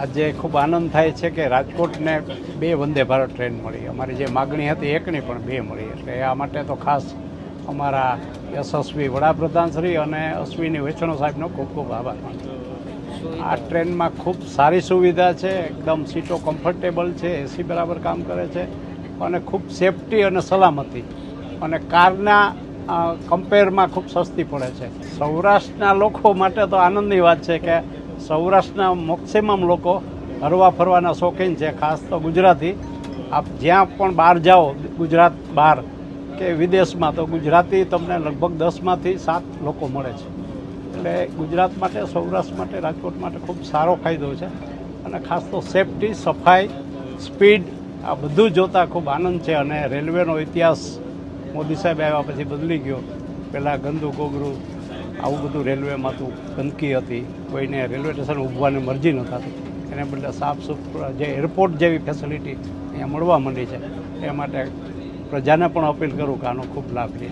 આજે ખૂબ આનંદ થાય છે કે રાજકોટને 2 વંદે ભારત ટ્રેન મળી. અમારી જે માગણી હતી એકની પણ 2 મળી, એટલે આ માટે તો ખાસ અમારા યશસ્વી વડાપ્રધાનશ્રી અને અશ્વિની વૈષ્ણવ સાહેબનો ખૂબ ખૂબ આભાર માનું. આ ટ્રેનમાં ખૂબ સારી સુવિધા છે, એકદમ સીટો કમ્ફર્ટેબલ છે, એસી બરાબર કામ કરે છે અને ખૂબ સેફટી અને સલામતી અને કારના કમ્પેરમાં ખૂબ સસ્તી પડે છે. સૌરાષ્ટ્રના લોકો માટે તો આનંદની વાત છે કે સૌરાષ્ટ્રના મેક્સિમમ લોકો હરવા ફરવાના શોખીન છે, ખાસ તો ગુજરાતી. આપ જ્યાં પણ બહાર જાઓ, ગુજરાત બહાર કે વિદેશમાં, તો ગુજરાતી તમને લગભગ 10માંથી 7 લોકો મળે છે. એટલે ગુજરાત માટે, સૌરાષ્ટ્ર માટે, રાજકોટ માટે ખૂબ સારો ફાયદો છે અને ખાસ તો સેફટી, સફાઈ, સ્પીડ આ બધું જોતાં ખૂબ આનંદ છે. અને રેલવેનો ઇતિહાસ મોદી સાહેબ આવ્યા પછી બદલી ગયો. પહેલાં ગંદુ ગોબરું આવું બધું રેલવેમાં હતું, ગંદકી હતી, કોઈને રેલવે સ્ટેશન ઊભવાની મરજી ન થતી. એને બદલે સાફ સુથરા જે એરપોર્ટ જેવી ફેસિલિટી અહીંયા મળવા માંડી છે. એ માટે પ્રજાને પણ અપીલ કરું કે આનો ખૂબ લાભ લે.